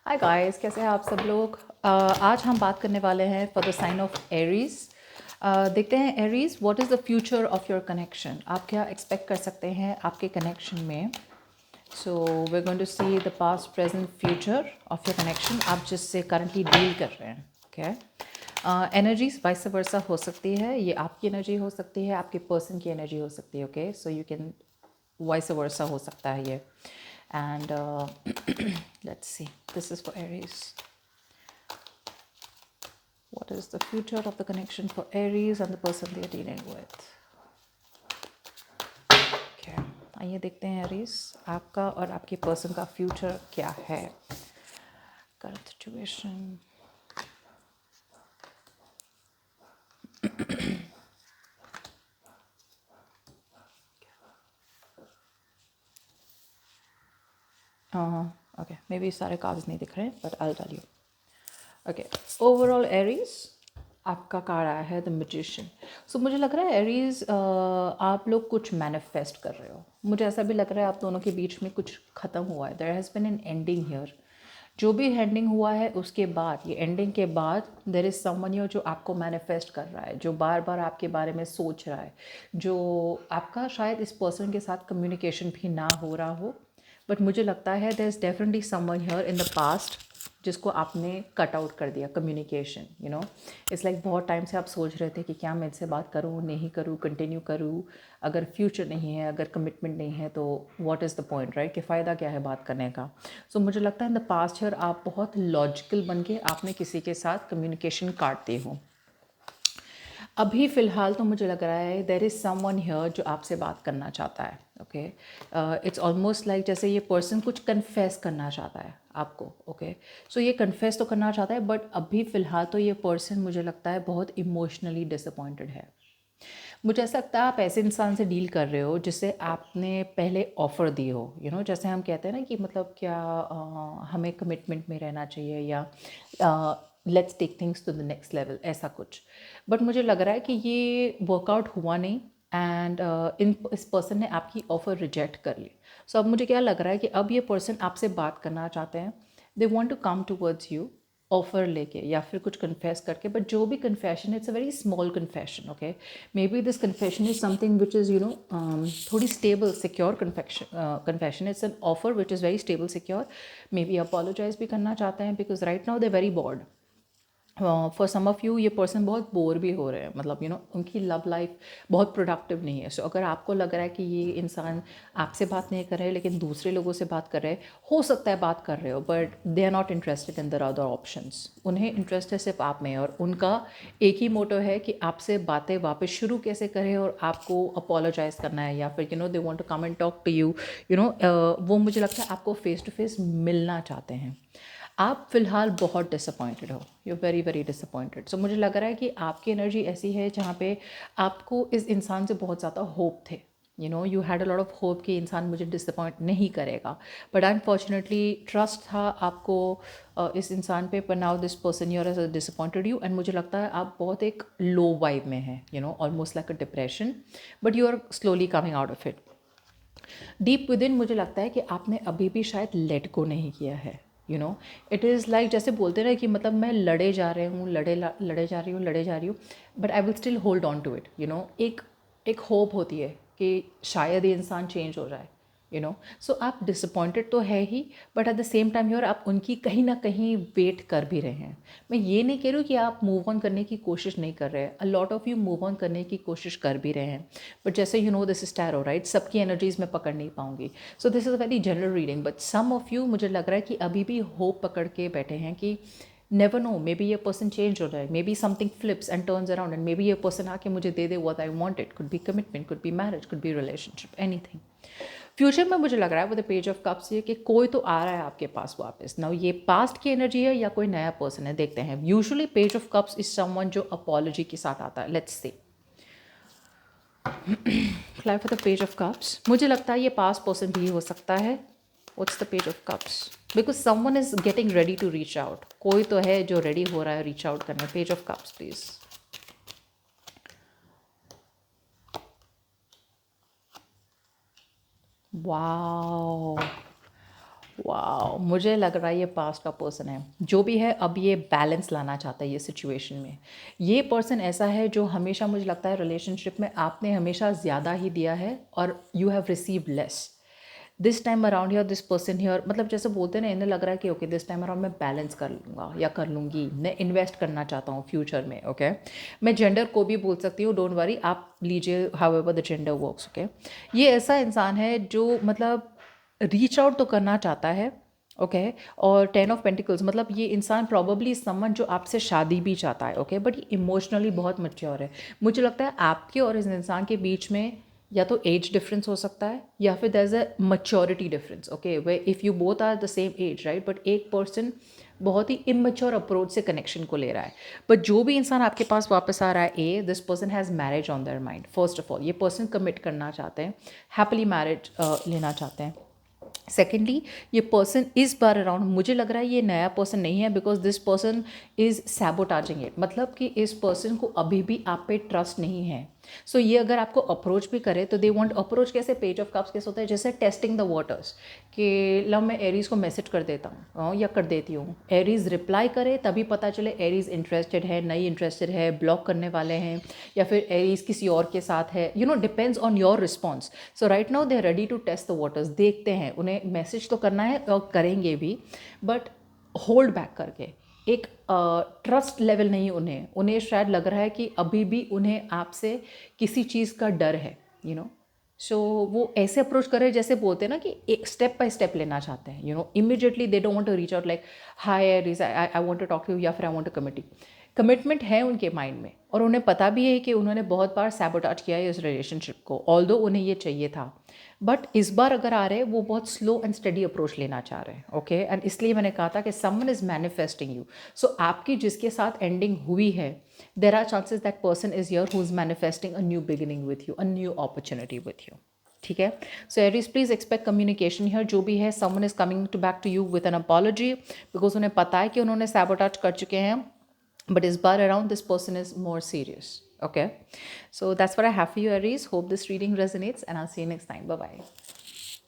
Hi guys, कैसे हैं आप सब लोग। आज हम बात करने वाले हैं for the sign of Aries. देखते हैं Aries, what is the future of your connection. आप क्या एक्सपेक्ट कर सकते हैं आपके कनेक्शन में। So we are going to see the past present future of your connection, आप जिससे करंटली डील कर रहे हैं। ओके, एनर्जीज वाइस वर्सा हो सकती है, ये आपकी एनर्जी हो सकती है, आपके पर्सन की एनर्जी हो सकती है। Okay, so you can vice versa हो सकता है ये। And let's see, this is for Aries. What is the future of the connection for Aries and the person they are dealing with? Okay, आइए देखते हैं Aries, आपका और आपके पर्सन का फ्यूचर क्या है। Current situation, okay, may be सारे कागज नहीं दिख रहे हैं but I tell you. Okay, overall Aries आपका कार्ड आया है द मैजिशियन। सो मुझे लग रहा है एरीज, आप लोग कुछ मैनिफेस्ट कर रहे हो। मुझे ऐसा भी लग रहा है आप दोनों के बीच में कुछ ख़त्म हुआ है। There has been an ending here. जो भी एंडिंग हुआ है उसके बाद, ये एंडिंग के बाद देयर इज़ समवन हियर जो आपको मैनिफेस्ट कर रहा है, जो बार बार आपके बारे में सोच रहा है, जो आपका शायद इस पर्सन के साथ कम्युनिकेशन भी ना हो रहा हो। बट मुझे लगता है there is definitely someone here in the past जिसको आपने कट आउट कर दिया कम्युनिकेशन। इट्स लाइक बहुत टाइम से आप सोच रहे थे कि क्या मैं इससे बात करूँ, नहीं करूँ, कंटिन्यू करूँ। अगर फ्यूचर नहीं है, अगर कमिटमेंट नहीं है तो what is the point, right? कि फ़ायदा क्या है बात करने का। सो मुझे लगता है इन द पास्ट ईयर आप बहुत लॉजिकल बन के आपने किसी के साथ कम्युनिकेशन काटते हो। अभी फ़िलहाल तो मुझे लग रहा है देर इज़ समवन हियर जो आपसे बात करना चाहता है। ओके, इट्स ऑलमोस्ट लाइक जैसे ये पर्सन कुछ कन्फेस करना चाहता है आपको। ओके, सो ये कन्फेस तो करना चाहता है बट अभी फ़िलहाल तो ये पर्सन मुझे लगता है बहुत इमोशनली डिसअपॉइंटेड है। मुझे ऐसा लगता है आप ऐसे इंसान से डील कर रहे हो जिससे आपने पहले ऑफ़र दी हो। जैसे हम कहते हैं ना कि मतलब क्या हमें कमिटमेंट में रहना चाहिए या let's take things to the next level, ऐसा कुछ। बट मुझे लग रहा है कि ये वर्कआउट हुआ नहीं एंड इस पर्सन ने आपकी ऑफ़र रिजेक्ट कर ली। सो अब मुझे क्या लग रहा है कि अब ये पर्सन आपसे बात करना चाहते हैं। They want to come towards you offer लेके या फिर कुछ कन्फेस करके। बट जो भी confession, it's a very small confession. Okay, may be this confession is something which is थोड़ी stable secure confession. It's an offer which is very stable secure. Maybe apologise भी करना चाहते हैं because right now they very bored. For some of you ये person बहुत bore भी हो रहे हैं, मतलब उनकी लव लाइफ बहुत प्रोडक्टिव नहीं है। सो अगर आपको लग रहा है कि ये इंसान आपसे बात नहीं कर रहे लेकिन दूसरे लोगों से बात कर रहे हैं, हो सकता है बात कर रहे हो but they are not interested in the other options. उन्हें इंटरेस्ट है सिर्फ आप में और उनका एक ही मोटो है कि आपसे बातें वापस शुरू कैसे करें और आपको अपोलोजाइज करना है या फिर they want to come and talk to you. वो मुझे लगता है आपको फेस टू फेस मिलना चाहते हैं। आप फ़िलहाल बहुत डिसअपॉइंटेड हो, यू वेरी वेरी डिसअपॉइंटेड। सो मुझे लग रहा है कि आपकी एनर्जी ऐसी है जहाँ पे आपको इस इंसान से बहुत ज़्यादा होप थे। You had a lot of hope कि इंसान मुझे डिसअपॉइंट नहीं करेगा। बट अनफॉर्चुनेटली ट्रस्ट था आपको इस इंसान पे, पर now this person you're has disappointed you. And मुझे लगता है आप बहुत एक लो वाइब में हैं, almost like a depression. But you are slowly coming out of it. Deep within मुझे लगता है कि आपने अभी भी शायद लेट को नहीं किया है। इट इज़ लाइक जैसे बोलते हैं ना कि मतलब मैं लड़े जा रहे हूँ, लड़े जा रही हूँ, लड़े जा रही हूँ, but I will still hold on to it. एक एक होप होती है कि शायद ये इंसान चेंज हो जाए। सो आप डिसअपॉइंटेड तो है ही, but at the same time your आप उनकी कहीं ना कहीं वेट कर भी रहे हैं। मैं ये नहीं कह रही हूँ कि आप मूव ऑन करने की कोशिश नहीं कर रहे हैं। A lot of you move on करने की कोशिश कर भी रहे हैं, बट जैसे दिस इज टैरो, राइट? सबकी एनर्जीज मैं पकड़ नहीं पाऊंगी। So this is a very general reading, but some of you मुझे लग रहा है कि अभी भी होप पकड़ के बैठे हैं कि नेवर नो, मे बी ये पर्सन चेंज हो जाए, maybe something flips and turns around and maybe ये पर्सन आके मुझे दे दे what I wanted. Could be commitment, could be marriage, could be relationship, anything. Future में मुझे लग रहा है वो द पेज ऑफ कप्स ये कि कोई तो आ रहा है आपके पास वापस। नाउ ये पास्ट की एनर्जी है या कोई नया पर्सन है, देखते हैं। Usually page of cups is someone जो अपॉलॉजी के साथ आता है। Let's see, fly for the page of cups. मुझे लगता है ये पास्ट पर्सन भी हो सकता है। What's the page of cups? Because someone is getting ready to reach out. कोई तो है जो रेडी हो रहा है रीच आउट करने। Page of cups please. Wow, वाह, मुझे लग रहा है ये पास्ट का पर्सन है, जो भी है अब ये बैलेंस लाना चाहता है ये सिचुएशन में। ये पर्सन ऐसा है जो हमेशा, मुझे लगता है रिलेशनशिप में आपने हमेशा ज़्यादा ही दिया है और you have received less. This time around here this person here, मतलब जैसे बोलते हैं ना, इन्हें लग रहा है कि ओके दिस टाइम अराउंड मैं बैलेंस कर लूँगा या कर लूँगी, मैं इन्वेस्ट करना चाहता हूँ फ्यूचर में। ओके मैं जेंडर को भी बोल सकती हूँ, डोंट वरी, आप लीजिए how ever the gender works. Okay ये ऐसा इंसान है जो मतलब रीच आउट तो करना चाहता है। ओके और 10 ऑफ पेंटिकल्स, मतलब ये इंसान प्रॉबली समवन जो आपसे शादी भी चाहता है। ओके बट ये इमोशनली बहुत मैच्योर है। मुझे लगता है आपके और इस इंसान के बीच में या तो एज डिफरेंस हो सकता है या फिर there is a maturity difference. Okay way if you both are the same age right, but एक पर्सन बहुत ही इमेच्योर अप्रोच से कनेक्शन को ले रहा है। बट जो भी इंसान आपके पास वापस आ रहा है, this person has marriage on their mind. First of all ये पर्सन कमिट करना चाहते हैं, हैप्पीली मैरिज लेना चाहते हैं। सेकेंडली ये पर्सन इस बार अराउंड, मुझे लग रहा है ये नया पर्सन नहीं है, because this person is sabotaging it, मतलब कि इस पर्सन को अभी भी आप पे ट्रस्ट नहीं है। सो ये अगर आपको अप्रोच भी करे तो दे वांट अप्रोच कैसे, पेज ऑफ कप्स कैसे होता है, जैसे टेस्टिंग द वाटर्स, कि लव मैं एरीज को मैसेज कर देता हूँ या कर देती हूँ, एरीज रिप्लाई करे तभी पता चले एरीज इंटरेस्टेड है, नहीं इंटरेस्टेड है, ब्लॉक करने वाले हैं, या फिर एरीज किसी और के साथ है, you know depends on your response. So right now they are ready to test the waters, देखते हैं, उन्हें मैसेज तो करना है और करेंगे भी, बट होल्ड बैक करके। एक ट्रस्ट लेवल नहीं, उन्हें शायद लग रहा है कि अभी भी उन्हें आपसे किसी चीज़ का डर है, यू नो। सो वो ऐसे अप्रोच करे जैसे बोलते हैं ना कि एक स्टेप बाय स्टेप लेना चाहते हैं, you know, immediately they don't want to reach out like hi Aries I want to talk to you, या फिर आई वांट टू कमिटमेंट है उनके माइंड में, और उन्हें पता भी है कि उन्होंने बहुत बार सैबोटाज किया है इस रिलेशनशिप को, ऑल्दो उन्हें ये चाहिए था। बट इस बार अगर आ रहे हैं वो बहुत स्लो एंड स्टडी अप्रोच लेना चाह रहे हैं। ओके एंड इसलिए मैंने कहा था कि someone is manifesting you. So आपकी जिसके साथ एंडिंग हुई है, there are chances that person is your who is manifesting a new beginning with you, a new opportunity with you. ठीक है, so Aries please expect communication here. जो भी है, someone is coming to back to you with an apology, because उन्हें पता है कि उन्होंने सैबोटाज कर चुके हैं, but this bar around this person is more serious. Okay, so that's what I have for you, Aries. Hope this reading resonates, and I'll see you next time. Bye bye.